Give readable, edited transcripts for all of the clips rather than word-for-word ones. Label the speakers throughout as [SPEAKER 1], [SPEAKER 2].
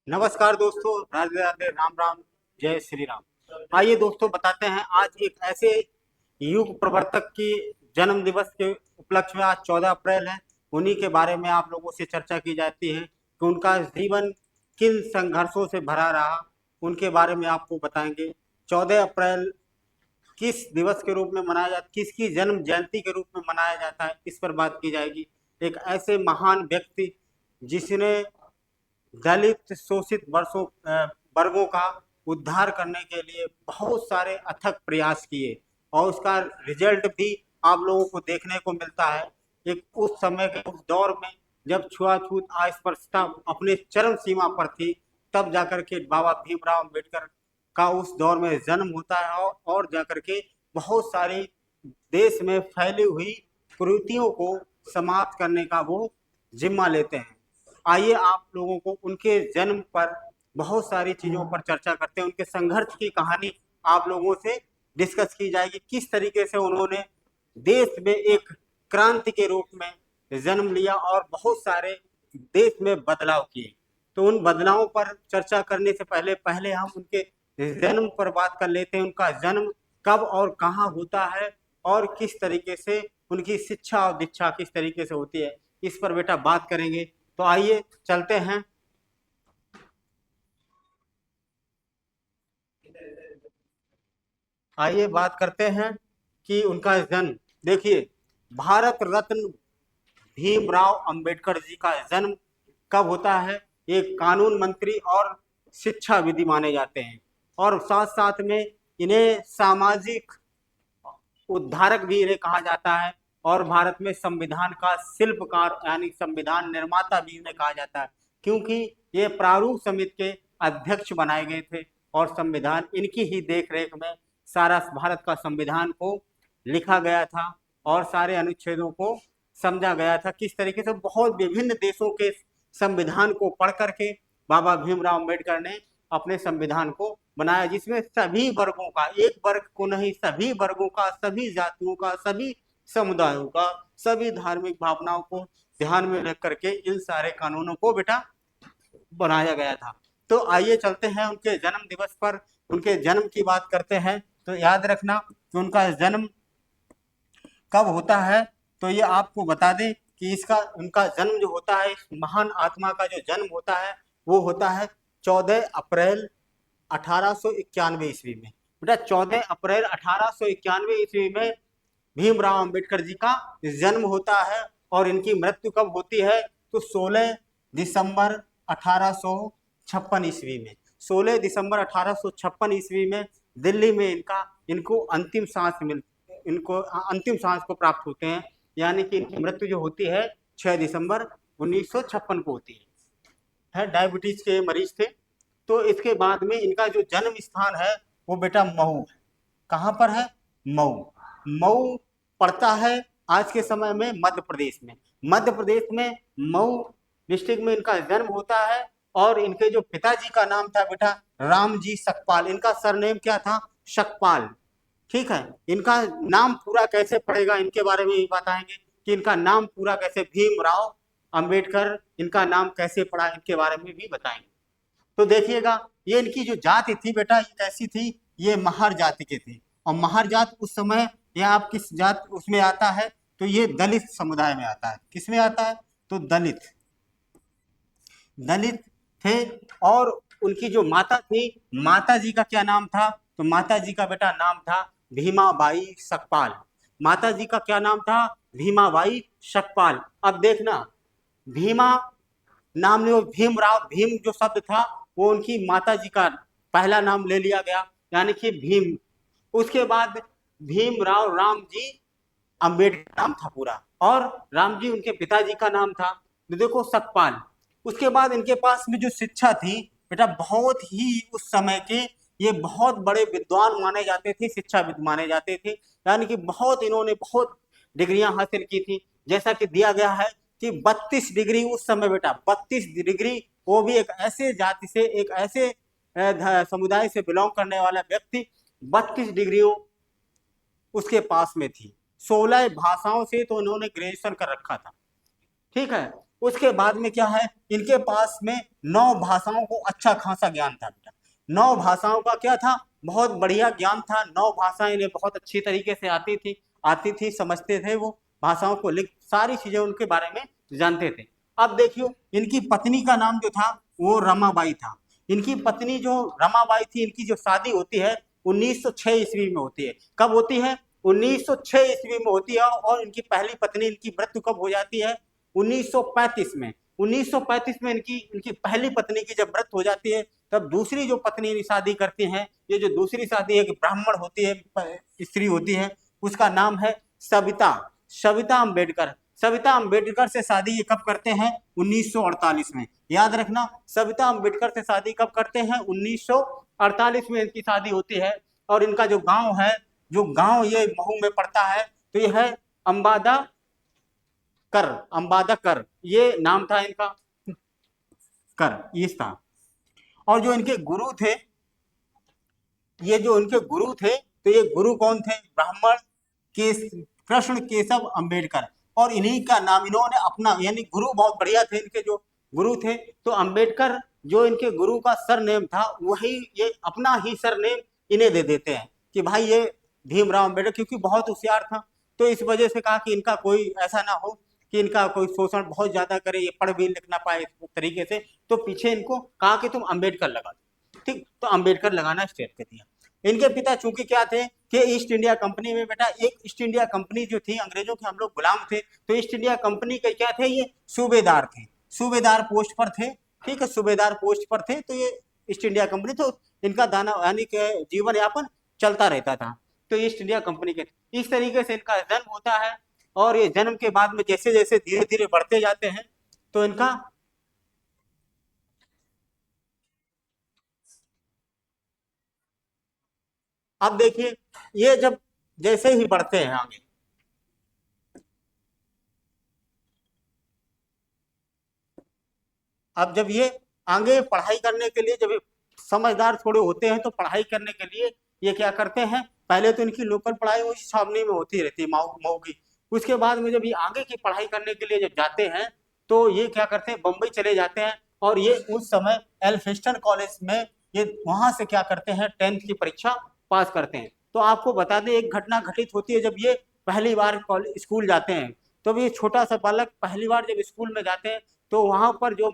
[SPEAKER 1] नमस्कार दोस्तों, राधे राधे, राम राम, जय श्री राम। आइए दोस्तों, बताते हैं आज एक ऐसे युग प्रवर्तक की जन्म दिवस के उपलक्ष्य में। आज 14 अप्रैल है। उन्हीं के बारे में आप लोगों से चर्चा की जाती है कि उनका जीवन किन संघर्षों से भरा रहा, उनके बारे में आपको बताएंगे। 14 अप्रैल किस दिवस के रूप में मनाया जाता, किसकी जन्म जयंती के रूप में मनाया जाता है, इस पर बात की जाएगी। एक ऐसे महान व्यक्ति जिसने दलित शोषित वर्गों का उद्धार करने के लिए बहुत सारे अथक प्रयास किए और उसका रिजल्ट भी आप लोगों को देखने को मिलता है। एक उस समय के उस दौर में जब छुआछूत अस्पृश्यता अपने चरम सीमा पर थी, तब जाकर के बाबा भीमराव अम्बेडकर का उस दौर में जन्म होता है और जाकर के बहुत सारी देश में फैली हुई कुरीतियों को समाप्त करने का वो जिम्मा लेते हैं। आइए आप लोगों को उनके जन्म पर बहुत सारी चीजों पर चर्चा करते हैं। उनके संघर्ष की कहानी आप लोगों से डिस्कस की जाएगी, किस तरीके से उन्होंने देश में एक क्रांति के रूप में जन्म लिया और बहुत सारे देश में बदलाव किए। तो उन बदलावों पर चर्चा करने से पहले पहले हम उनके जन्म पर बात कर लेते हैं। उनका जन्म कब और कहाँ होता है और किस तरीके से उनकी शिक्षा और दीक्षा किस तरीके से होती है, इस पर बेटा बात करेंगे। तो आइए चलते हैं। आइए बात करते हैं कि उनका जन्म। देखिए, भारत रत्न भीमराव अंबेडकर जी का जन्म कब होता है? एक कानून मंत्री और शिक्षा विधि माने जाते हैं और साथ साथ में इन्हें सामाजिक उद्धारक भी इन्हें कहा जाता है और भारत में संविधान का शिल्पकार यानी संविधान निर्माता भी इन्हें कहा जाता है, क्योंकि ये प्रारूप समिति के अध्यक्ष बनाए गए थे और संविधान इनकी ही देखरेख में सारा भारत का संविधान को लिखा गया था और सारे अनुच्छेदों को समझा गया था। किस तरीके से बहुत विभिन्न देशों के संविधान को पढ़ करके बाबा भीमराव अम्बेडकर ने अपने संविधान को बनाया, जिसमें सभी वर्गों का, एक वर्ग को नहीं, सभी वर्गों का, सभी जातियों का, सभी समुदायों का, सभी धार्मिक भावनाओं को ध्यान में रख करके इन सारे कानूनों को बेटा बनाया गया था। तो आइए चलते हैं उनके जन्म दिवस पर, उनके जन्म की बात करते हैं। तो याद रखना कि उनका जन्म कब होता है। तो ये आपको बता दें कि इसका उनका जन्म जो होता है, इस महान आत्मा का जो जन्म होता है वो होता है 14 अप्रैल 1891 ईस्वी में। बेटा 14 अप्रैल 1891 ईस्वी में भीमराव अंबेडकर जी का जन्म होता है और इनकी मृत्यु कब होती है? तो 16 दिसंबर 1856 ईस्वी में। 16 दिसंबर 1856 ईस्वी में दिल्ली में इनको अंतिम सांस को प्राप्त होते हैं, यानी कि इनकी मृत्यु जो होती है 6 दिसंबर 1956 को होती है। डायबिटीज के मरीज थे। तो इसके बाद में इनका जो जन्म स्थान है वो बेटा मऊ है। कहाँ पर है? मऊ। मऊ पड़ता है आज के समय में मध्य प्रदेश में। मध्य प्रदेश में मऊ डिस्ट्रिक्ट में इनका जन्म होता है और इनके जो पिताजी का नाम था बेटा रामजी सकपाल। इनका सरनेम क्या था? सकपाल। ठीक है। इनका नाम पूरा कैसे पड़ेगा इनके बारे में भी बताएंगे कि इनका नाम पूरा कैसे, भीमराव अंबेडकर इनका नाम कैसे पड़ा, इनके बारे में भी बताएंगे। तो देखिएगा, ये इनकी जो जाति थी बेटा, ये कैसी थी? ये महार जाति के थे। और महार जात उस समय, ये आप किस जात उसमें आता है? तो ये दलित समुदाय में आता है। किस में आता है? तो दलित दलित थे। और उनकी जो माता थी, माता जी का क्या नाम था? तो माता जी का बेटा नाम था भीमाबाई सकपाल। माता जी का क्या नाम था? भीमाबाई सकपाल। अब देखना, भीमा नाम ले, भीमराव, भीम जो शब्द था वो उनकी माता जी का पहला नाम ले लिया गया, यानी कि भीम। उसके बाद भीमराव रामजी अंबेडकर नाम था पूरा, और रामजी उनके पिताजी का नाम था। तो देखो, सकपाल। उसके बाद इनके पास में जो शिक्षा थी बेटा, बहुत ही उस समय के ये बहुत बड़े विद्वान माने जाते थे, शिक्षाविद माने जाते थे, यानी कि बहुत इन्होंने बहुत डिग्रियां हासिल की थी। जैसा कि दिया गया है कि 32 डिग्री उस समय बेटा, 32 डिग्री, वो भी एक ऐसे जाति से, एक ऐसे समुदाय से बिलोंग करने वाला व्यक्ति, 32 डिग्रियों उसके पास में थी। 16 भाषाओं से तो उन्होंने ग्रेजुएशन कर रखा था। ठीक है। उसके बाद में क्या है, इनके पास में 9 भाषाओं को अच्छा खासा ज्ञान था बेटा। 9 भाषाओं का क्या था, बहुत बढ़िया ज्ञान था। 9 भाषाएं इन्हें बहुत अच्छी तरीके से आती थी, समझते थे वो भाषाओं को, लिख सारी चीजें उनके बारे में जानते थे। अब देखियो, इनकी पत्नी का नाम जो था वो रमाबाई था। इनकी पत्नी जो रमाबाई थी, इनकी जो शादी होती है 1906 ईस्वी में होती है। कब होती है, 1906 ईस्वी में होती है। और इनकी पहली पत्नी, इनकी मृत्यु कब हो जाती है, 1935 में। 1935 में इनकी इनकी पहली पत्नी की जब मृत्यु हो जाती है, तब दूसरी जो पत्नी शादी करती हैं, ये जो दूसरी शादी एक ब्राह्मण होती है, स्त्री होती है, उसका नाम है सविता सविता अम्बेडकर। सविता अम्बेडकर से शादी ये कब करते हैं, 1948 में। याद रखना, सविता अम्बेडकर से शादी कब करते हैं, 1948 में इनकी शादी होती है। और इनका जो गांव है, जो गांव ये महू में पड़ता है, तो ये है अंबादा कर। अंबादा कर ये नाम था इनका, कर ये था। और जो इनके गुरु थे, ये जो इनके गुरु थे, तो ये गुरु कौन थे, ब्राह्मण केस कृष्ण केशव अंबेडकर। और इन्हीं का नाम इन्होंने अपना, यानी गुरु बहुत बढ़िया थे इनके जो गुरु थे, तो अंबेडकर जो इनके गुरु का सरनेम था, वही ये अपना ही सरनेम इन्हें दे देते हैं कि भाई ये भीमराव अंबेडकर, क्योंकि बहुत होशियार था। तो इस वजह से कहा कि इनका कोई ऐसा ना हो कि इनका कोई शोषण बहुत ज्यादा करे, ये पढ़ भी लिख ना पाए इस तरीके से, तो पीछे इनको कहा कि तुम अंबेडकर लगा दो। ठीक, तो अंबेडकर लगाना स्टार्ट कर दिया। इनके पिता चूंकि क्या थे कि ईस्ट इंडिया कंपनी में बेटा, एक ईस्ट इंडिया कंपनी जो थी, अंग्रेजों के हम लोग गुलाम थे, तो ईस्ट इंडिया कंपनी के क्या थे, ये सूबेदार थे, सूबेदार पोस्ट पर थे। ठीक है, सूबेदार पोस्ट पर थे, तो ये ईस्ट इंडिया कंपनी, तो इनका दाना यानी कि जीवन यापन चलता रहता था। तो ईस्ट इंडिया कंपनी के इस तरीके से इनका जन्म होता है। और ये जन्म के बाद में जैसे जैसे धीरे धीरे बढ़ते जाते हैं, तो इनका अब देखिए, ये जब जैसे ही बढ़ते हैं आगे, अब जब ये आगे पढ़ाई करने के लिए, जब ये समझदार थोड़े होते हैं, तो पढ़ाई करने के लिए ये क्या करते हैं, पहले तो इनकी लोकल पढ़ाई वही छावनी में होती रहती है, मऊ मऊ की। उसके बाद में जब ये आगे की पढ़ाई करने के लिए जब जाते हैं, तो ये क्या करते हैं, बम्बई चले जाते हैं। और ये उस समय एल्फिस्टन कॉलेज में, ये वहां से क्या करते हैं, 10th की परीक्षा पास करते हैं। तो आपको बता दें, एक घटना घटित होती है, जब ये पहली बार स्कूल जाते हैं। तो ये छोटा सा बालक पहली बार जब स्कूल में जाते हैं, तो वहां पर जो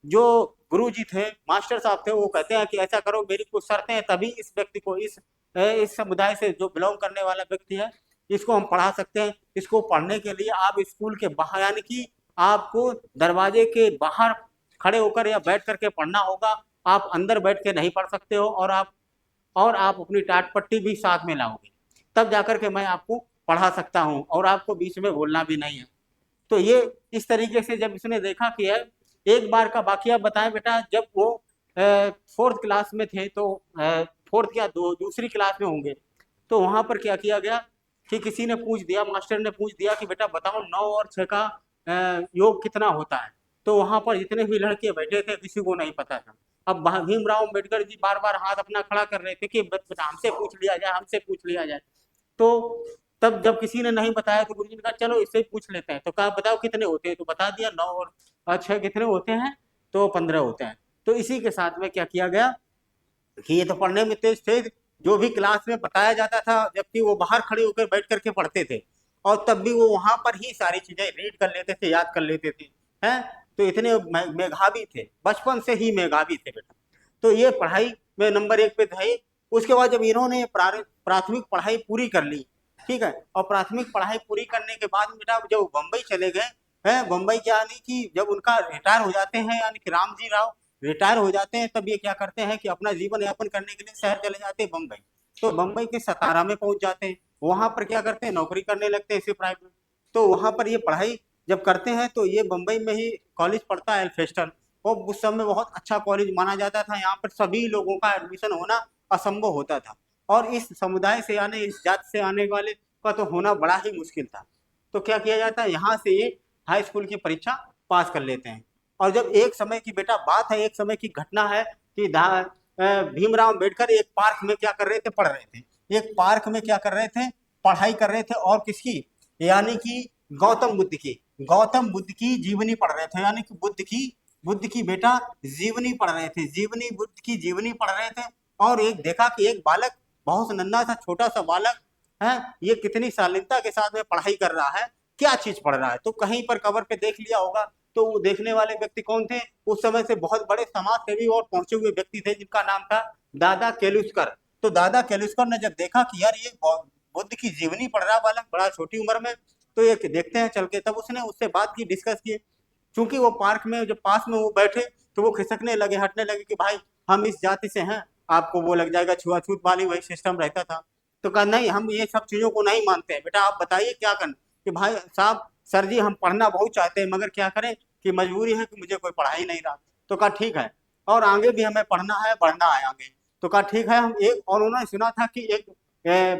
[SPEAKER 1] जो गुरुजी थे, मास्टर साहब थे, वो कहते हैं कि ऐसा करो, मेरी कुछ शर्तें हैं, तभी इस व्यक्ति को, इस समुदाय से जो बिलोंग करने वाला व्यक्ति है, इसको हम पढ़ा सकते हैं। इसको पढ़ने के लिए आप स्कूल के बाहर, यानी कि आपको दरवाजे के बाहर खड़े होकर या बैठ करके पढ़ना होगा। आप अंदर बैठ के नहीं पढ़ सकते हो, और आप अपनी टाट पट्टी भी साथ में लाओगे, तब जाकर के मैं आपको पढ़ा सकता हूँ, और आपको बीच में बोलना भी नहीं है। तो ये इस तरीके से जब इसने देखा कि है, एक बार का वाकया बताएं बेटा, जब वो 4th क्लास में थे, तो 4th या दूसरी क्लास में होंगे, तो वहां पर क्या किया गया कि किसी ने पूछ दिया, मास्टर ने पूछ दिया कि बेटा बताओ 9 और 6 का योग कितना होता है। तो वहां पर जितने भी लड़के बैठे थे, किसी को नहीं पता था। अब भीमराव अम्बेडकर जी बार बार हाथ अपना खड़ा कर रहे थे कि बेटा हमसे पूछ लिया जाए, हमसे पूछ लिया जाए। तो तब जब किसी ने नहीं बताया, तो गुरुजी ने कहा चलो इससे ही पूछ लेते हैं। तो कहा बताओ कितने होते हैं, तो बता दिया 9 और 6 कितने होते हैं, तो 15 होते हैं। तो इसी के साथ में क्या किया गया कि ये तो पढ़ने में तेज थे, जो भी क्लास में बताया जाता था, जबकि वो बाहर खड़े होकर बैठ करके पढ़ते थे, और तब भी वो वहां पर ही सारी चीजें रीड कर लेते थे, याद कर लेते थे। हैं, तो इतने मेधावी थे, बचपन से ही मेधावी थे बेटा। तो ये पढ़ाई में नंबर 1 पे थे। उसके बाद जब इन्होंने प्राथमिक पढ़ाई पूरी कर ली, ठीक है, और प्राथमिक पढ़ाई पूरी करने के बाद बेटा जब बम्बई चले गए हैं, बम्बई क्या नहीं कि जब उनका रिटायर हो जाते हैं, यानी कि रामजी राव रिटायर हो जाते हैं, तब ये क्या करते हैं कि अपना जीवन यापन करने के लिए शहर चले जाते हैं बम्बई। तो बम्बई के सतारा में पहुंच जाते हैं, वहां पर क्या करते हैं, नौकरी करने लगते हैं इसी प्राइवेट। तो वहां पर ये पढ़ाई जब करते हैं, तो ये बम्बई में ही कॉलेज पढ़ता है एल्फिस्टन। और उस समय बहुत अच्छा कॉलेज माना जाता था, यहाँ पर सभी लोगों का एडमिशन होना असंभव होता था, और इस समुदाय से आने, इस जाति से आने वाले का तो होना बड़ा ही मुश्किल था। तो क्या किया जाता है, यहाँ से ये हाई स्कूल की परीक्षा पास कर लेते हैं। और जब एक समय की बेटा बात है, एक समय की घटना है कि भीमराव अम्बेडकर एक पार्क में क्या कर रहे थे, पढ़ रहे थे। एक पार्क में क्या कर रहे थे, पढ़ाई कर रहे थे, और किसकी, यानी कि गौतम बुद्ध की। गौतम बुद्ध की जीवनी पढ़ रहे थे, यानी कि बुद्ध की बेटा जीवनी पढ़ रहे थे, जीवनी बुद्ध की जीवनी पढ़ रहे थे। और एक देखा कि एक बालक, बहुत नन्हा सा छोटा सा बालक है, ये कितनी शालीनता के साथ में पढ़ाई कर रहा है, क्या चीज पढ़ रहा है। तो कहीं पर कवर पे देख लिया होगा। तो वो देखने वाले व्यक्ति कौन थे? उस समय से बहुत बड़े समाज सेवी और पहुंचे हुए व्यक्ति थे, जिनका नाम था दादा केलुस्कर। तो दादा केलुस्कर ने जब देखा कि यार ये बुद्ध की जीवनी पढ़ रहा बालक बड़ा छोटी उम्र में, तो ये देखते हैं चल के, तब उसने उससे बात की, डिस्कस किए। चूंकि वो पार्क में जब पास में वो बैठे, तो वो खिसकने लगे, हटने लगे कि भाई हम इस जाति से हैं, आपको वो लग जाएगा, छुआछूत वाली वही सिस्टम रहता था। तो कहा नहीं, हम ये सब चीजों को नहीं मानते हैं, बेटा आप बताइए क्या करना। कि भाई साहब, सर जी हम पढ़ना बहुत चाहते हैं, मगर क्या करें कि मजबूरी है कि मुझे कोई पढ़ा ही नहीं रहा। तो कहा ठीक है, और आगे भी हमें पढ़ना है, बढ़ना है आगे। तो कहा ठीक है, हम एक, और उन्होंने सुना था कि एक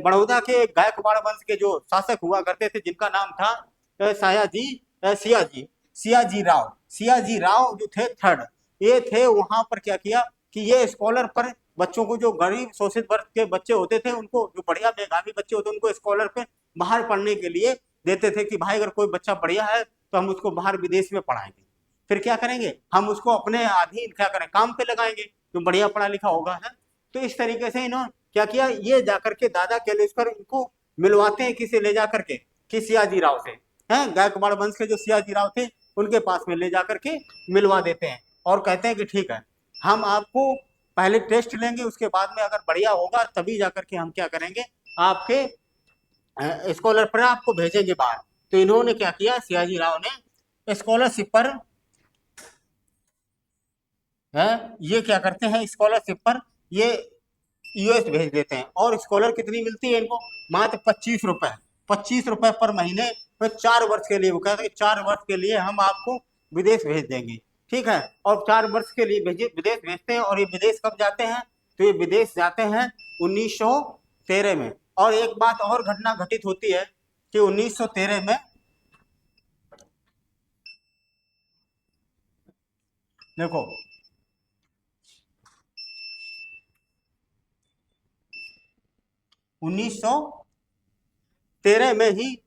[SPEAKER 1] बड़ौदा के गायकवाड़ वंश के जो शासक हुआ करते थे, जिनका नाम था सयाजी सियाजी सियाजी राव जो थे थर्ड, ये थे। वहां पर क्या किया कि ये स्कॉलर पर बच्चों को, जो गरीब शोषित वर्ग के बच्चे होते थे, उनको, जो बढ़िया मेधावी बच्चे होते, उनको स्कॉलर पे बाहर पढ़ने के लिए देते थे कि भाई अगर कोई बच्चा बढ़िया है तो हम उसको बाहर विदेश में पढ़ाएंगे। फिर क्या करेंगे, हम उसको अपने अधीन क्या करें, काम पे लगाएंगे, जो बढ़िया पढ़ा लिखा होगा है। तो इस तरीके से इन्होंने क्या किया, ये जाकर के दादा केलेस्कर इनको मिलवाते हैं, किसे ले जाकर के, कि सियाजी राव से, हैं गायकवाड़ वंश के जो सियाजी राव थे, उनके पास में ले जाकर के मिलवा देते हैं। और कहते हैं कि ठीक है, हम आपको पहले टेस्ट लेंगे, उसके बाद में अगर बढ़िया होगा तभी जाकर के हम क्या करेंगे, आपके स्कॉलर पर आपको भेजेंगे बाहर। तो इन्होंने क्या किया, सियाजी राव ने स्कॉलरशिप पर है, ये क्या करते हैं, स्कॉलरशिप पर ये यूएस भेज देते हैं। और स्कॉलर कितनी मिलती है इनको, मात्र 25 रुपए, 25 रुपए पर महीने, तो 4 वर्ष के लिए। वो कहते हैं 4 वर्ष के लिए हम आपको विदेश भेज देंगे, ठीक है। और 4 वर्ष के लिए विदेश भेजते हैं। और ये विदेश कब जाते हैं, तो ये विदेश जाते हैं 1913 में। और एक बात और घटना घटित होती है कि 1913 में, देखो 1913 में ही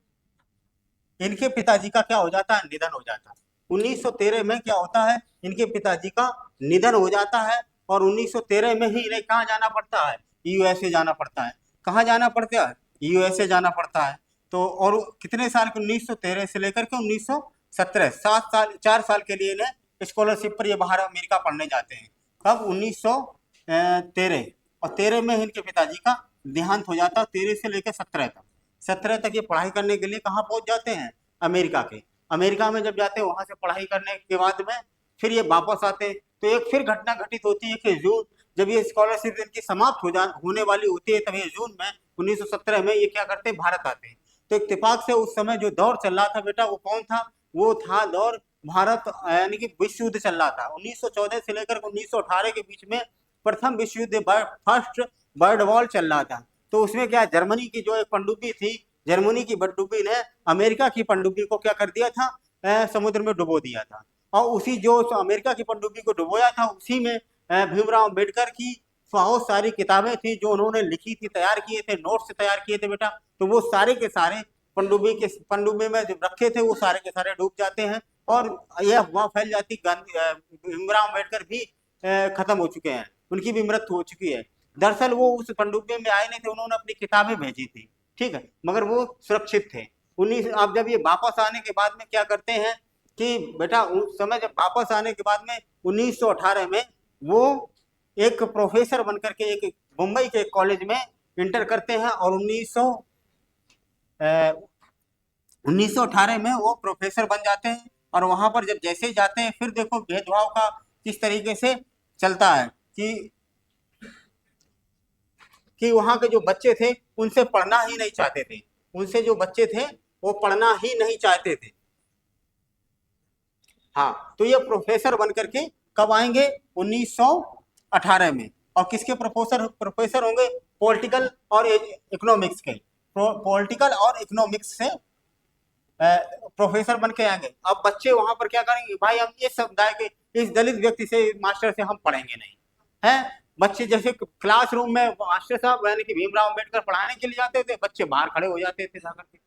[SPEAKER 1] इनके पिताजी का क्या हो जाता है, निधन हो जाता है। 1913 में क्या होता है, इनके पिताजी का निधन हो जाता है। और 1913 में ही इन्हें कहाँ जाना पड़ता है, यूएसए जाना पड़ता है। कहाँ जाना पड़ता है, यूएसए जाना पड़ता है। तो और कितने साल के, 1913 से लेकर के 1917, 7 साल, 4 साल के लिए इन्हें स्कॉलरशिप पर ये बाहर अमेरिका पढ़ने जाते हैं। कब, 1913। और 13 में इनके पिताजी का देहांत हो जाता है। 13 से लेकर 17 तक, 17 तक ये पढ़ाई करने के लिए कहाँ पहुंच जाते हैं, अमेरिका के। अमेरिका में जब जाते हैं, वहां से पढ़ाई करने के बाद में फिर ये वापस आते हैं। तो एक फिर घटना घटित होती है कि जून, जब ये स्कॉलरशिप इनकी समाप्त होने वाली होती है, तब ये जून में 1917 में ये क्या करते हैं, भारत आते हैं। तो इत्तेफाक से उस समय जो दौर चल रहा था बेटा, वो कौन था, वो था दौर भारत, यानी कि विश्व युद्ध चल रहा था। 1914 से लेकर 1918 के बीच में प्रथम विश्व युद्ध, फर्स्ट वर्ल्ड वॉर चल रहा था। तो उसमें क्या, जर्मनी की जो एक पनडुब्बी थी, जर्मनी की पनडुब्बी ने अमेरिका की पनडुब्बी को क्या कर दिया था, समुद्र में डुबो दिया था। और उसी जो अमेरिका की पनडुब्बी को डुबोया था, उसी में भीमराव अम्बेडकर की बहुत सारी किताबें थी, जो उन्होंने लिखी थी, तैयार किए थे, नोट्स तैयार किए थे बेटा। तो वो सारे के सारे पनडुब्बी में जब रखे थे, वो सारे के सारे डूब जाते हैं। और यह अफवाह फैल जाती, गांधी भीमराव अम्बेडकर भी खत्म हो चुके हैं, उनकी भी मृत्यु हो चुकी है। दरअसल वो उस पनडुब्बी में आए नहीं थे, उन्होंने अपनी किताबें भेजी थी, ठीक है, मगर वो सुरक्षित थे। 19, अब जब ये वापस आने के बाद में क्या करते हैं कि बेटा, उस समय जब वापस आने के बाद में 1918 में वो एक प्रोफेसर बनकर के एक मुंबई के कॉलेज में इंटर करते हैं। और 1918 में वो प्रोफेसर बन जाते हैं। और वहां पर जब जैसे ही जाते हैं, फिर देखो भेदभाव का किस तरीके से चलता है कि वहां के जो बच्चे थे उनसे पढ़ना ही नहीं चाहते थे, उनसे जो बच्चे थे वो पढ़ना ही नहीं चाहते थे। हाँ, तो ये प्रोफेसर बन करके कब आएंगे, 1918 में। और किसके प्रोफेसर होंगे, पॉलिटिकल और इकोनॉमिक्स के, पॉलिटिकल और इकोनॉमिक्स से प्रोफेसर बन के आएंगे। अब बच्चे वहां पर क्या करेंगे, भाई हम इस समुदाय के, इस दलित व्यक्ति से, मास्टर से हम पढ़ेंगे नहीं, है। बच्चे जैसे क्लासरूम में मास्टर साहब यानी कि भीमराव अम्बेडकर पढ़ाने के लिए जाते थे, बच्चे बाहर खड़े हो जाते थे जाकर के।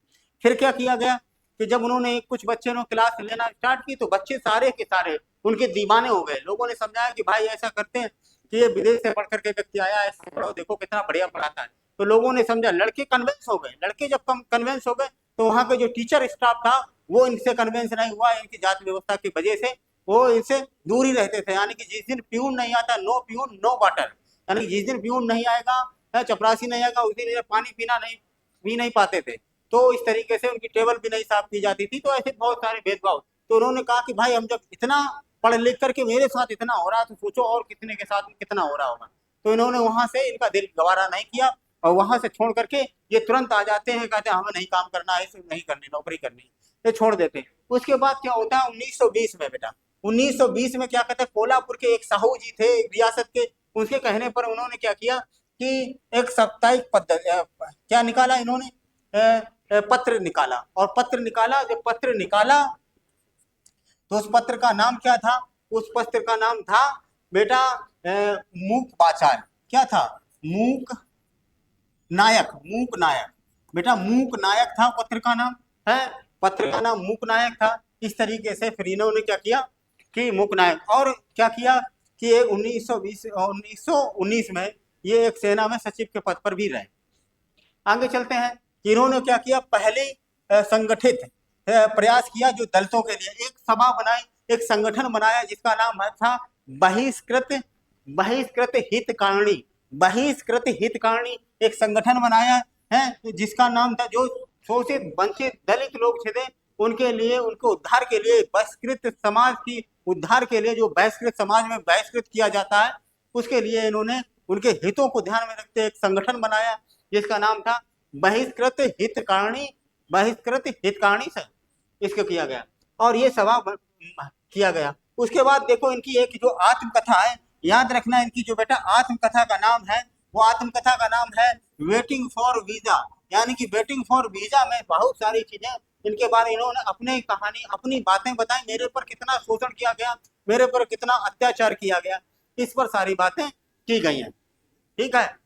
[SPEAKER 1] फिर क्या किया गया कि जब उन्होंने कुछ बच्चे ने क्लास लेना स्टार्ट की तो बच्चे सारे के सारे उनके दीवाने हो गए। लोगों ने समझाया कि भाई ऐसा करते हैं कि ये विदेश से पढ़ करके व्यक्ति आया है, पढ़ो, देखो कितना बढ़िया पढ़ाता है। तो लोगों ने समझा, लड़के कन्विंस हो गए। लड़के जब कन्विंस हो गए तो वहाँ के जो टीचर स्टाफ था वो इनसे कन्विंस नहीं हुआ। इनकी जाति व्यवस्था की वजह से वो इनसे दूर ही रहते थे। यानी कि जिस दिन प्यून नहीं आता, नो प्यून नो वाटर, यानी जिस दिन प्यून नहीं आएगा, चपरासी नहीं आएगा, उस दिन पानी पीना नहीं पी नहीं पाते थे। तो इस तरीके से उनकी टेबल भी नहीं साफ की जाती थी। तो ऐसे बहुत सारे भेदभाव। तो उन्होंने कहा कि भाई हम जब इतना पढ़ लिख करके मेरे साथ इतना हो रहा है तो सोचो और कितने के साथ कितना हो रहा होगा। तो इन्होंने वहां से, इनका दिल गवारा नहीं किया और वहां से छोड़ करके ये तुरंत आ जाते हैं, कहते हैं हमें नहीं काम करना है, नहीं करनी, नौकरी करनी, ये छोड़ देते हैं। उसके बाद क्या होता है 1920 में बेटा, 1920 में क्या कहते हैं, कोल्हापुर के एक साहू जी थे रियासत के, उनके कहने पर उन्होंने क्या किया कि एक साप्ताहिक पद्धति क्या निकाला इन्होंने, पत्र निकाला। और पत्र निकाला, जब पत्र निकाला तो उस पत्र का नाम क्या था, उस पत्र का नाम था बेटा मूक बाचार। क्या था, मूक नायक, मूक नायक बेटा, मूक नायक था पत्र का नाम है, पत्र का नाम मूक नायक था। इस तरीके से फिर इन्होंने क्या किया कि मूक नायक, और क्या किया कि 1919 में ये एक सेना में सचिव के पद पर भी रहे। आगे चलते हैं कि इन्होंने क्या किया, पहले संगठित प्रयास किया जो दलितों के लिए, एक सभा बनाई, एक संगठन बनाया जिसका नाम था बहिष्कृत बहिष्कृत हितकारिणी, बहिष्कृत हितकारिणी एक संगठन बनाया है जिसका नाम था, जो शोषित वंचित दलित लोग थे उनके लिए, उनके उद्धार के लिए, बहिष्कृत समाज की उद्धार के लिए, जो बहिष्कृत समाज में बहिष्कृत किया जाता है उसके लिए इन्होंने उनके हितों को ध्यान में रखते एक संगठन बनाया जिसका नाम था बहिष्कृत हितकारिणी, बहिष्कृत हितकारिणी से इसको किया गया और ये सभा किया गया। उसके बाद देखो इनकी एक जो आत्मकथा है, याद रखना इनकी जो बेटा आत्मकथा का नाम है, वो आत्मकथा का नाम है वेटिंग फॉर वीजा। यानी कि वेटिंग फॉर वीजा में बहुत सारी चीजें इनके बारे इन्होंने अपने कहानी, अपनी बातें बताई, मेरे पर कितना शोषण किया गया, मेरे पर कितना अत्याचार किया गया, इस पर सारी बातें की गई हैं। ठीक है,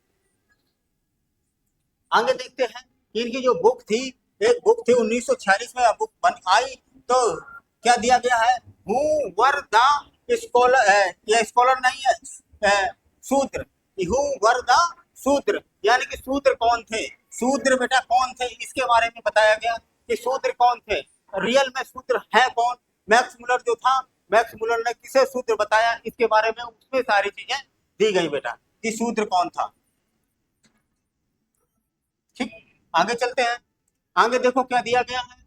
[SPEAKER 1] आगे देखते हैं कि इनकी जो बुक थी, एक बुक थी 1946 में बुक बन आई, तो क्या दिया गया है, हु वर द स्कॉलर, ये स्कॉलर नहीं है, शूद्र, हु वर द शूद्र, यानी कि शूद्र कौन थे, शूद्र बेटा कौन थे, इसके बारे में बताया गया कि शूद्र कौन थे, रियल में शूद्र है कौन। मैक्स मुलर जो था, मैक्स मुलर ने किसे शूद्र बताया, इसके बारे में उसमें सारी चीजें दी गई बेटा कि शूद्र कौन था। ठीक, आगे चलते हैं, आगे देखो क्या दिया गया है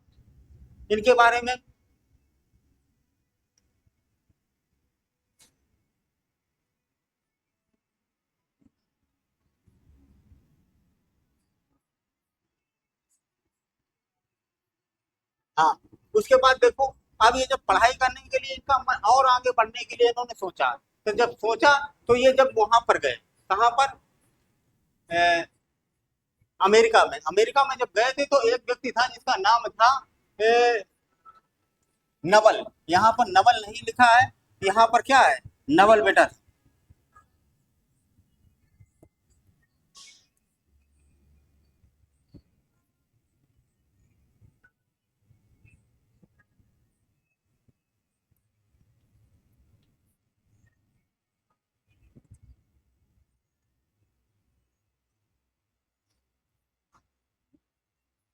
[SPEAKER 1] इनके बारे में। हाँ, उसके बाद देखो अब ये जब पढ़ाई करने के लिए इनका मन और आगे बढ़ने के लिए इन्होंने सोचा, तो जब सोचा तो ये जब वहां पर गए, कहां पर, अ, अमेरिका में, अमेरिका में जब गए थे तो एक व्यक्ति था जिसका नाम था अ, नवल। यहाँ पर नवल नहीं लिखा है, यहाँ पर क्या है, नवल बेटा,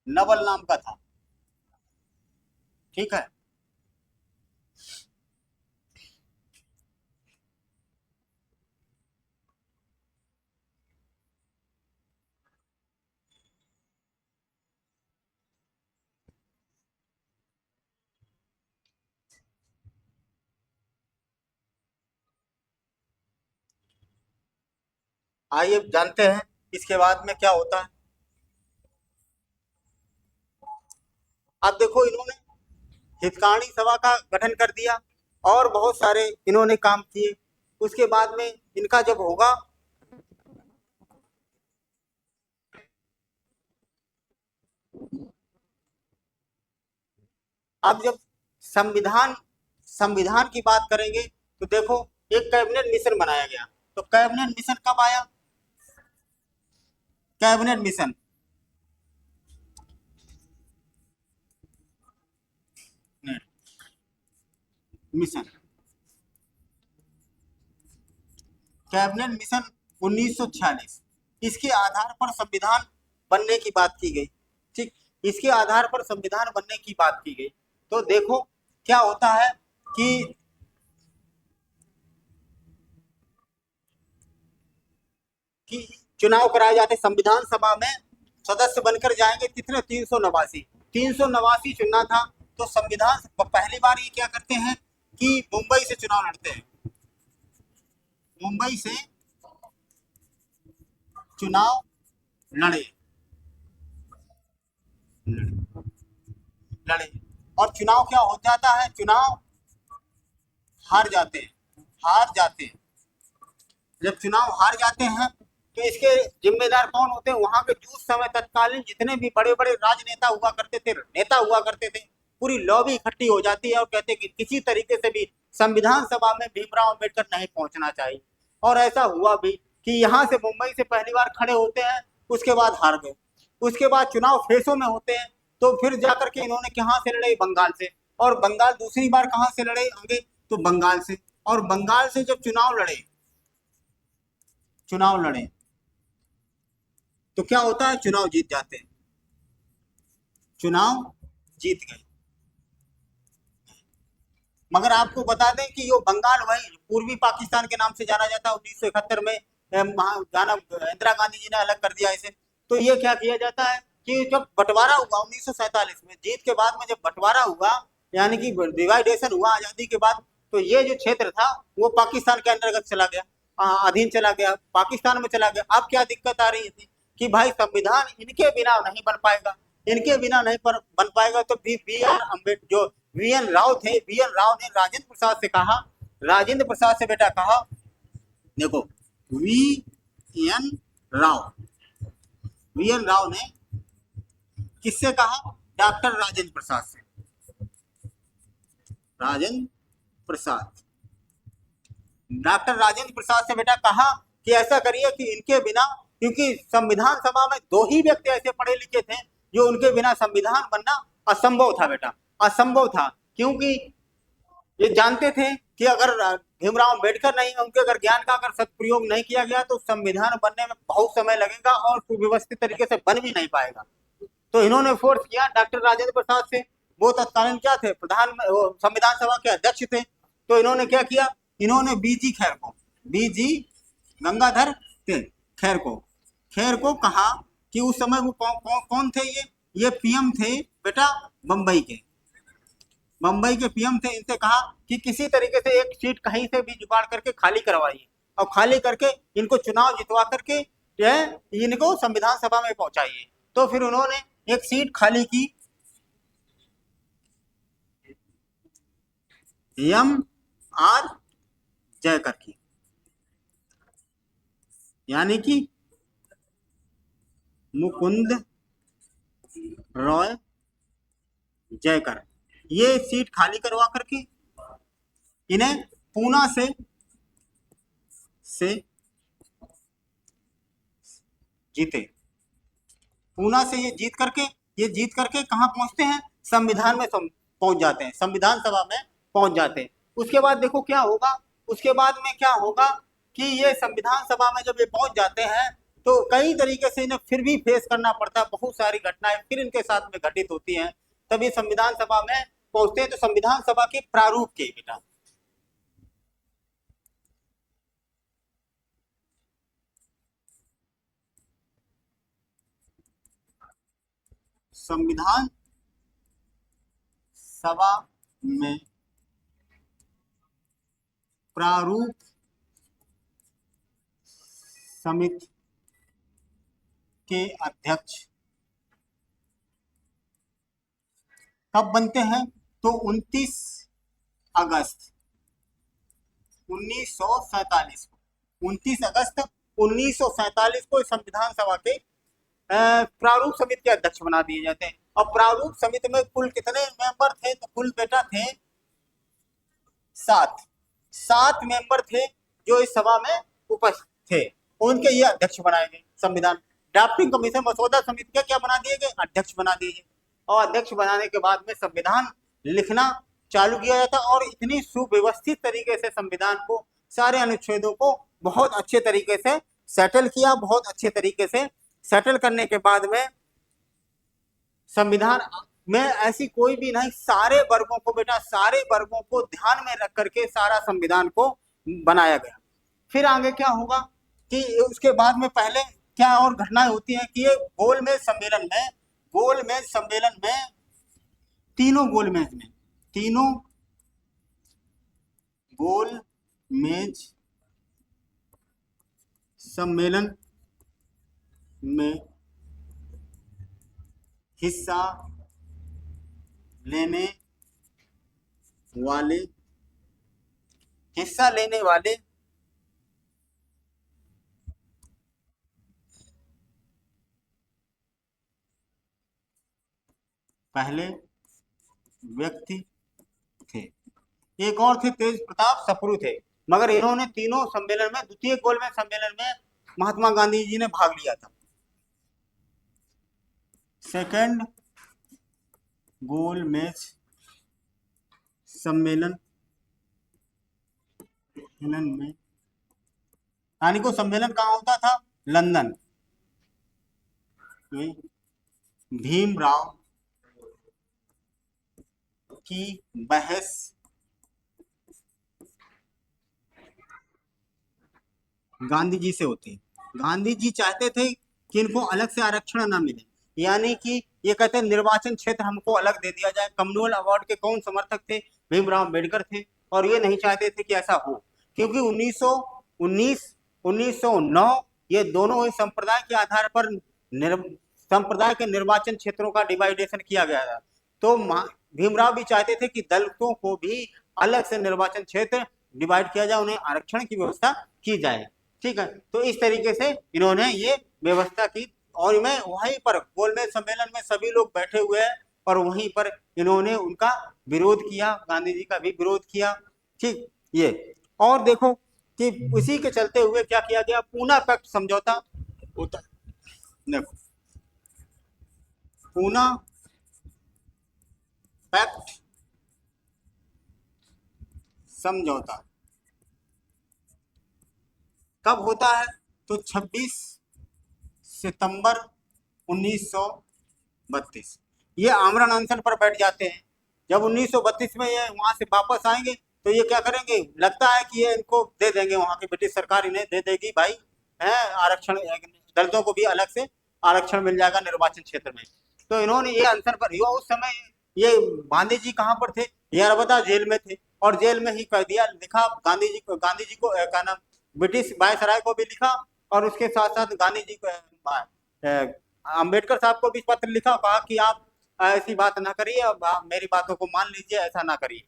[SPEAKER 1] नवल नाम का था। ठीक है, आइए जानते हैं इसके बाद में क्या होता है। अब देखो इन्होंने हितकाणी सभा का गठन कर दिया और बहुत सारे इन्होंने काम किए। उसके बाद में इनका जब होगा, अब जब संविधान संविधान की बात करेंगे तो देखो एक कैबिनेट मिशन बनाया गया। तो कैबिनेट मिशन कब आया, cabinet mission mission, cabinet mission 1946, इसके आधार पर संविधान बनने की बात की गई। ठीक, इसके आधार पर संविधान बनने की बात की गई। तो देखो क्या होता है कि चुनाव कराए जाते संविधान सभा में, सदस्य बनकर जाएंगे कितने, 389। 389 चुनना था, तो संविधान पहली बार ये क्या करते हैं कि मुंबई से चुनाव लड़ते हैं, मुंबई से चुनाव लड़े लड़े और चुनाव क्या हो जाता है, चुनाव हार जाते हैं, हार जाते हैं। जब चुनाव हार जाते हैं तो इसके जिम्मेदार कौन होते हैं, वहां के उस समय तत्कालीन जितने भी बड़े बड़े राजनेता हुआ करते थे, नेता हुआ करते थे, पूरी लॉबी इकट्ठी हो जाती है और कहते हैं कि किसी तरीके से भी संविधान सभा में भीमराव अम्बेडकर नहीं पहुंचना चाहिए। और ऐसा हुआ भी कि यहाँ से मुंबई से पहली बार खड़े होते हैं, उसके बाद हार गए। उसके बाद चुनाव फेसों में होते हैं, तो फिर जाकर के इन्होंने कहाँ से लड़े, बंगाल से। और बंगाल दूसरी बार कहाँ से लड़े होंगे, तो बंगाल से। और बंगाल से जब चुनाव लड़े तो क्या होता है, चुनाव जीत जाते हैं, चुनाव जीत गए। मगर आपको बता दें कि ये बंगाल वही पूर्वी पाकिस्तान के नाम से जाना जाता है। 1971 में जाना इंदिरा गांधी जी ने अलग कर दिया इसे। तो ये क्या किया जाता है कि जब बंटवारा हुआ 1947 में, जीत के बाद में जब बंटवारा हुआ, यानी कि डिवाइडेशन हुआ आजादी के बाद, तो ये जो क्षेत्र था वो पाकिस्तान के अंतर्गत चला गया, अधीन चला गया, पाकिस्तान में चला गया। अब क्या दिक्कत आ रही थी कि भाई संविधान इनके बिना नहीं बन पाएगा, इनके बिना नहीं बन पाएगा। तो बी आर अम्बेडकर जो वीएन राव थे, वीएन राव ने राजेंद्र प्रसाद से कहा, राजेंद्र प्रसाद से बेटा कहा, देखो वीएन राव, वीएन राव ने किससे कहा, डॉक्टर राजेंद्र प्रसाद से, राजेंद्र प्रसाद, डॉक्टर राजेंद्र प्रसाद से बेटा कहा कि ऐसा करिए कि इनके बिना, क्योंकि संविधान सभा में दो ही व्यक्ति ऐसे पढ़े लिखे थे जो उनके बिना संविधान बनना असंभव था बेटा, असंभव था। क्योंकि ये जानते थे कि अगर भीमराव अम्बेडकर नहीं, उनके अगर ज्ञान का अगर सदुपयोग नहीं किया गया तो संविधान बनने में बहुत समय लगेगा और सुव्यवस्थित तरीके से बन भी नहीं पाएगा। तो इन्होंने फोर्स किया डॉक्टर राजेंद्र प्रसाद से, वो तत्कालीन क्या थे, संविधान सभा के अध्यक्ष थे। तो इन्होंने क्या किया, इन्होंने बीजी खैर को, बीजी गंगाधर खैर को कहा कि उस समय वो कौन थे, ये पीएम थे बेटा मुंबई के पीएम थे। इनसे कहा कि किसी तरीके से एक सीट कहीं से भी जुगाड़ करके खाली करवाइए और खाली करके इनको चुनाव जितवा करके इनको संविधान सभा में पहुंचाइए। तो फिर उन्होंने एक सीट खाली की, एम आर जयकर की, यानी कि मुकुंद रॉय जयकर, ये सीट खाली करवा करके इन्हें पूना से जीते। पूना से ये जीत करके कहाँ पहुंचते हैं, संविधान में पहुंच जाते हैं, संविधान सभा में पहुंच जाते हैं। उसके बाद देखो क्या होगा, उसके बाद में क्या होगा कि ये संविधान सभा में जब ये पहुंच जाते हैं तो कई तरीके से इन्हें फिर भी फेस करना पड़ता है, बहुत सारी घटनाएं फिर इनके साथ में घटित होती हैं। तब ये संविधान सभा में पहुंचते हैं। तो संविधान सभा के प्रारूप के बेटा, संविधान सभा में प्रारूप समिति के अध्यक्ष कब बनते हैं, तो 29 अगस्त 1947 को, 29 अगस्त 1947 को संविधान सभा के प्रारूप समिति के अध्यक्ष बना दिए जाते हैं। और प्रारूप समिति में कुल कितने मेंबर थे, तो कुल बेटा थे 7 मेंबर थे जो इस सभा में उपस्थित थे, उनके ये अध्यक्ष बनाए गए। संविधान ड्राफ्टिंग कमीशन मसौदा समिति के क्या बना दिए गए, अध्यक्ष बना दिए। और अध्यक्ष बनाने के बाद में संविधान लिखना चालू किया जाता और इतनी सुव्यवस्थित तरीके से संविधान को, सारे अनुच्छेदों को बहुत अच्छे तरीके से सेटल किया। बहुत अच्छे तरीके से सेटल करने के बाद में संविधान में ऐसी कोई भी नहीं, सारे वर्गों को बेटा, सारे वर्गों को ध्यान में रख करके सारा संविधान को बनाया गया। फिर आगे क्या होगा कि उसके बाद में पहले क्या और घटनाएं होती हैं कि ये गोलमेज सम्मेलन में, गोलमेज सम्मेलन में तीनों गोलमेज में, तीनों गोलमेज सम्मेलन में हिस्सा लेने वाले, हिस्सा लेने वाले पहले व्यक्ति थे। एक और थे, तेज प्रताप सप्रू थे, मगर इन्होंने तीनों सम्मेलन में, द्वितीय गोलमेज सम्मेलन में महात्मा गांधी जी ने भाग लिया था। सेकंड गोलमेज सम्मेलन में, यानी को सम्मेलन कहाँ होता था? लंदन। भीमराव की बहस गांधी जी से होती है। गांधी जी चाहते थे कि इनको अलग से आरक्षण ना मिले, यानी कि ये कहते हैं निर्वाचन क्षेत्र हमको अलग दे दिया जाए। कम्युनल अवार्ड के कौन समर्थक थे? भीमराव अम्बेडकर थे, और ये नहीं चाहते थे कि ऐसा हो, क्योंकि 1909 ये दोनों ही संप्रदाय के आधार पर संप्रदाय के निर्वाचन क्षेत्रों का डिवाइडेशन किया गया था। तो भीमराव भी चाहते थे कि दलितों को भी अलग से निर्वाचन क्षेत्र डिवाइड किया जाए, उन्हें आरक्षण की व्यवस्था की जाए। ठीक है, तो इस तरीके से इन्होंने ये व्यवस्था की, और मैं वहीं पर गोलमेज सम्मेलन में सभी लोग बैठे हुए हैं, और वहीं पर इन्होंने उनका विरोध किया, गांधी जी का भी विरोध किया। ठीक, ये और देखो कि उसी के चलते हुए क्या किया गया? पूना पैक्ट समझौता होता है। देखो, पूना पैक्ट समझौता कब होता है? तो 26 सितंबर 1932। ये आमरण अनशन पर बैठ जाते हैं। जब 1932 में ये वहां से वापस आएंगे तो ये क्या करेंगे? लगता है कि ये इनको दे देंगे, वहां की ब्रिटिश सरकार इन्हें दे देगी, भाई है आरक्षण, दलितों को भी अलग से आरक्षण मिल जाएगा निर्वाचन क्षेत्र में। तो इन्होंने ये अनशन पर, उस समय ये गांधी जी कहाँ पर थे? यरबदा जेल में थे, और जेल में ही कह दिया, लिखा गांधी जी को क्या नाम, ब्रिटिश वायसराय को भी लिखा, और उसके साथ साथ गांधी जी को, अम्बेडकर साहब को भी पत्र लिखा, कहा कि आप ऐसी बात ना करिए, अब मेरी बातों को मान लीजिए, ऐसा ना करिए।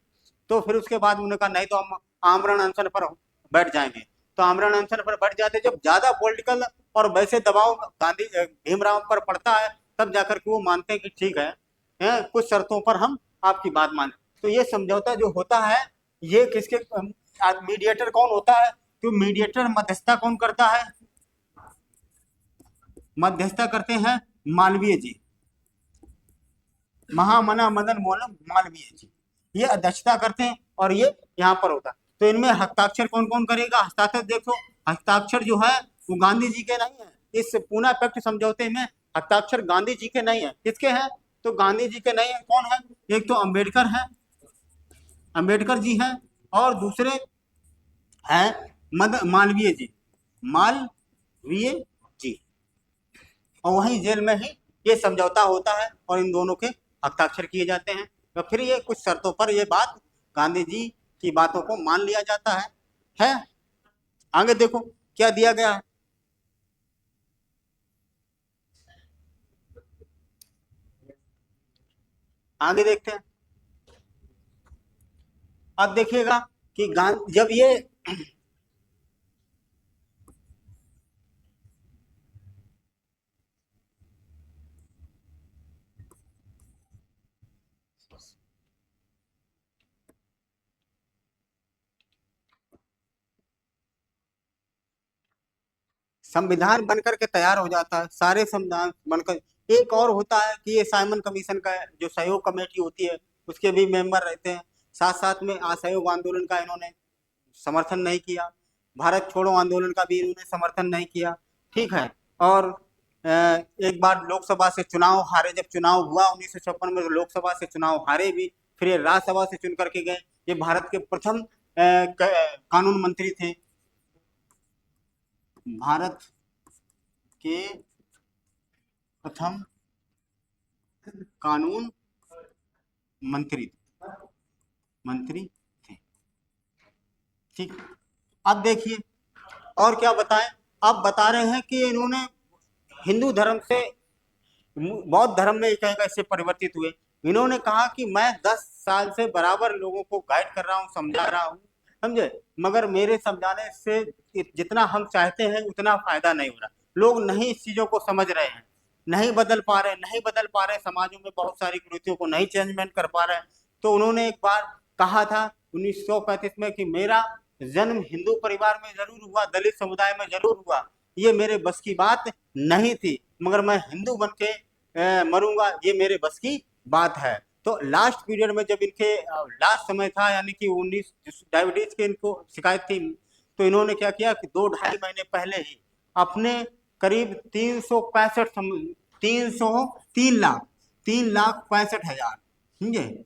[SPEAKER 1] तो फिर उसके बाद उन्होंने कहा नहीं तो हम आमरण अनशन पर बैठ जाएंगे। तो आमरण अनशन पर बैठ जाते, जब ज्यादा पॉलिटिकल और वैसे दबाव गांधी भीमराव पर पड़ता है, तब जाकर के वो मानते हैं कि ठीक है, कुछ शर्तों पर हम आपकी बात माने। तो ये समझौता जो होता है, ये किसके, मीडिएटर कौन होता है? तो मीडिएटर, मध्यस्थता कौन करता है? मध्यस्थता करते हैं मालवीय जी, महामना मदन मोहन मालवीय जी, ये अध्यक्षता करते हैं, और ये यहाँ पर होता है। तो इनमें हस्ताक्षर कौन कौन करेगा? हस्ताक्षर देखो, हस्ताक्षर जो है वो गांधी जी के नहीं है। इस पूना पैक्ट समझौते में हस्ताक्षर गांधी जी के नहीं है। किसके हैं? तो गांधी जी के नहीं है। कौन है? एक तो अम्बेडकर है, अम्बेडकर जी हैं, और दूसरे हैं मालवीय जी, मालवीय जी, और वहीं जेल में ही ये समझौता होता है, और इन दोनों के हस्ताक्षर किए जाते हैं। तो फिर ये कुछ शर्तों पर ये बात, गांधी जी की बातों को मान लिया जाता है। आगे देखो क्या दिया गया है, आगे देखते हैं। अब देखिएगा कि जब ये संविधान बनकर के तैयार हो जाता है, सारे संविधान बनकर, एक और होता है कि ये साइमन कमीशन का जो सहयोग कमेटी होती है, उसके भी मेंबर रहते हैं। साथ साथ में असहयोग आंदोलन का इन्होंने समर्थन नहीं किया, भारत छोड़ो आंदोलन का भी इन्होंने समर्थन नहीं किया, ठीक है। और एक बार लोकसभा से चुनाव हारे, जब चुनाव हुआ 1956 में, तो लोकसभा से चुनाव हारे भी, फिर ये राज्यसभा से चुन करके गए। ये भारत के प्रथम कानून मंत्री थे, भारत के प्रथम कानून मंत्री थे, ठीक। अब देखिए और क्या बताएं, अब बता रहे हैं कि इन्होंने हिंदू धर्म से बौद्ध धर्म में कैसे परिवर्तित हुए। इन्होंने कहा कि मैं 10 साल से बराबर लोगों को गाइड कर रहा हूँ, समझा रहा हूँ, समझे, मगर मेरे समझाने से जितना हम चाहते हैं उतना फायदा नहीं हो रहा। लोग नहीं इस चीजों को समझ रहे हैं, नहीं बदल पा रहे, समाजों में बहुत सारी कुरीतियों को नहीं चेंजमेंट कर पा रहे हैं। तो उन्होंने एक बार कहा था 1935 में कि मेरा जन्म हिंदू परिवार में जरूर हुआ, दलित समुदाय में जरूर हुआ, ये मेरे बस की बात नहीं थी, मगर मैं हिंदू बन के मरूंगा, ये मेरे बस की बात है। तो लास्ट पीरियड में जब इनके लास्ट समय था, यानी कि 19 डायबिटीज के इनको शिकायत थी, तो इन्होंने क्या किया कि 2-2.5 महीने पहले ही अपने करीब 3,65,000 समझे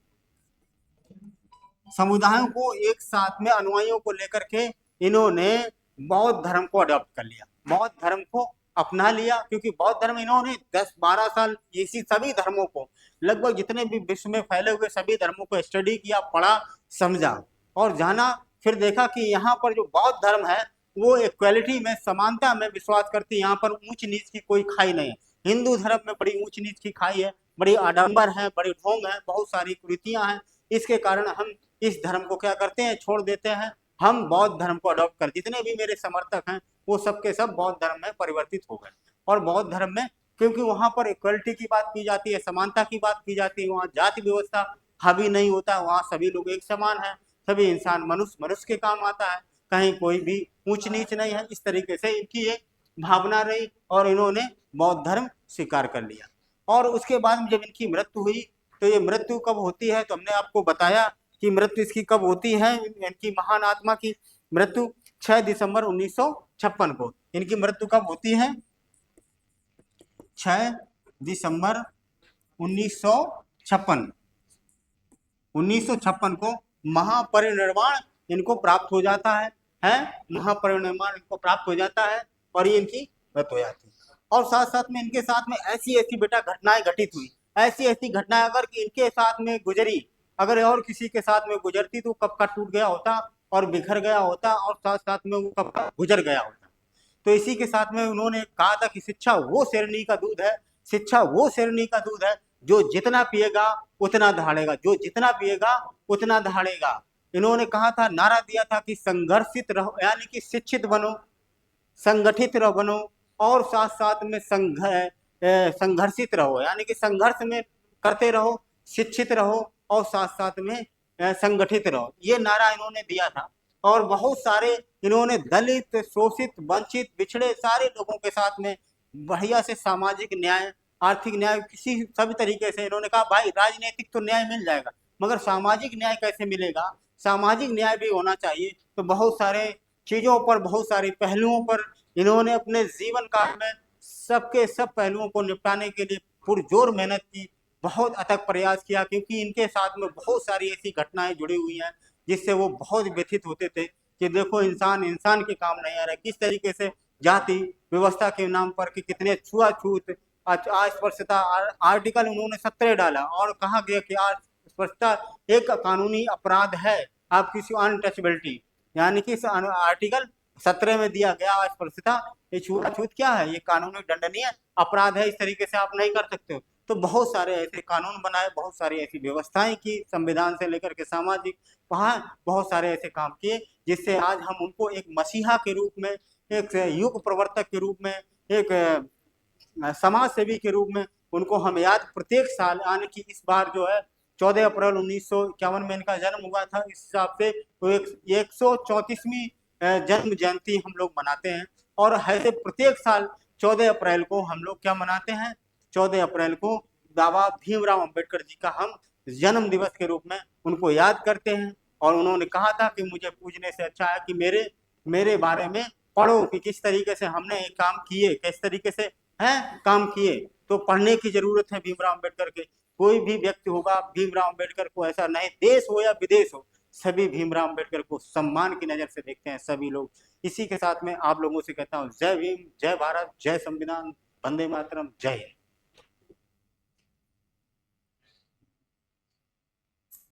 [SPEAKER 1] समुदायों को एक साथ में, अनुयायियों को लेकर के इन्होंने बौद्ध धर्म को अडॉप्ट कर लिया, बौद्ध धर्म को अपना लिया। क्योंकि बौद्ध धर्म इन्होंने 10-12 साल इसी सभी धर्मों को, लगभग जितने भी विश्व में फैले हुए सभी धर्मों को स्टडी किया, पढ़ा, समझा और जाना। फिर देखा कि यहाँ पर जो बौद्ध धर्म है वो इक्वालिटी में, समानता में विश्वास करती है, यहाँ पर ऊंच नीच की कोई खाई नहीं है। हिंदू धर्म में बड़ी ऊंच नीच की खाई है, बड़ी आडंबर है, बड़ी ढोंग है, बहुत सारी कुरीतियां हैं। इसके कारण हम इस धर्म को क्या करते हैं, छोड़ देते हैं, हम बौद्ध धर्म को अडॉप्ट कर। जितने भी मेरे समर्थक हैं वो सबके सब बौद्ध धर्म में परिवर्तित हो गए। और बौद्ध धर्म में क्योंकि वहां पर इक्वलिटी की बात की जाती है, समानता की बात की जाती है, वहाँ जाति व्यवस्था हावी नहीं होता, वहाँ सभी लोग एक समान है, सभी इंसान मनुष्य के काम आता है, कहीं कोई भी ऊंच नीच नहीं है। इस तरीके से इनकी एक भावना रही और इन्होंने बौद्ध धर्म स्वीकार कर लिया। और उसके बाद जब इनकी मृत्यु हुई, तो ये मृत्यु कब होती है, तो हमने आपको बताया कि मृत्यु इसकी कब होती है। इनकी महान आत्मा की मृत्यु 6 दिसंबर 1956 को इनकी मृत्यु कब होती है, 6 दिसंबर 1956 को महापरिनिर्वाण इनको प्राप्त हो जाता है महापरिनिर्वाण इनको प्राप्त हो जाता है और ये इनकी मृत्यु हो जाती है। और साथ साथ में इनके साथ में ऐसी ऐसी बेटा घटनाएं घटित हुई, ऐसी ऐसी घटनाएं अगर इनके साथ में गुजरी, अगर और किसी के साथ में गुजरती तो कब का टूट गया होता और बिखर गया होता और साथ साथ में वो कब का गुजर गया होता। तो इसी के साथ में उन्होंने कहा था कि शिक्षा वो शेरनी का दूध है, शिक्षा वो शेरनी का दूध है जो जितना पिएगा उतना दहाड़ेगा, जो जितना पिएगा उतना दहाड़ेगा। इन्होंने कहा था, नारा दिया था कि संघर्षित रहो, यानी कि शिक्षित बनो, संगठित रहो बनो और साथ साथ में संघर्षित रहो, यानी कि संघर्ष में करते रहो, शिक्षित रहो और साथ साथ में संगठित रहो, ये नारा इन्होंने दिया था। और बहुत सारे इन्होंने दलित, शोषित, वंचित, पिछड़े सारे लोगों के साथ में बढ़िया से सामाजिक न्याय, आर्थिक न्याय, किसी सभी तरीके से इन्होंने कहा भाई राजनीतिक तो न्याय मिल जाएगा मगर सामाजिक न्याय कैसे मिलेगा, सामाजिक न्याय भी होना चाहिए। तो बहुत सारे चीजों पर, बहुत सारे पहलुओं पर इन्होंने अपने जीवन काल में सबके सब पहलुओं को निपटाने के लिए पुरजोर मेहनत की, बहुत अथक प्रयास किया। क्योंकि इनके साथ में बहुत सारी ऐसी घटनाएं जुड़ी हुई हैं जिससे वो बहुत व्यथित होते थे कि देखो इंसान इंसान के काम नहीं आ रहा है, किस तरीके से जाति व्यवस्था के नाम पर कि कितने छुआछूत, अस्पृश्यता, आर्टिकल उन्होंने 17 डाला और कहा गया कि अस्पृश्यता एक कानूनी अपराध है, आप किसी अनटचेबिलिटी, यानी कि आर्टिकल 17 में दिया गया अस्पृश्यता, ये छुआछूत क्या है, ये कानूनी दंडनीय अपराध है, इस तरीके से आप नहीं कर सकते हो। तो बहुत सारे ऐसे कानून बनाए, बहुत सारी ऐसी व्यवस्थाएं की, संविधान से लेकर के सामाजिक, वहाँ बहुत सारे ऐसे काम किए जिससे आज हम उनको एक मसीहा के रूप में, एक युग प्रवर्तक के रूप में, एक समाज सेवी के रूप में उनको हम याद प्रत्येक साल, यानी कि इस बार जो है 14 अप्रैल 1951 में इनका जन्म हुआ था, इस हिसाब से तो 134वीं जन्म जयंती हम लोग मनाते हैं। और ऐसे प्रत्येक साल 14 अप्रैल को हम लोग क्या मनाते हैं, 14 अप्रैल को बाबा भीमराव अंबेडकर जी का हम जन्म दिवस के रूप में उनको याद करते हैं। और उन्होंने कहा था कि मुझे पूजने से अच्छा है कि मेरे बारे में पढ़ो कि किस तरीके से हमने ये काम किए, किस तरीके से हैं काम किए। तो पढ़ने की जरूरत है भीमराव अम्बेडकर के। कोई भी व्यक्ति होगा भीमराव अम्बेडकर को ऐसा नहीं, देश हो या विदेश हो, सभी भीमराव अम्बेडकर को सम्मान की नजर से देखते हैं सभी लोग। इसी के साथ में आप लोगों से कहता हूँ जय भीम, जय भारत, जय संविधान, वंदे मातरम, जय हिंद।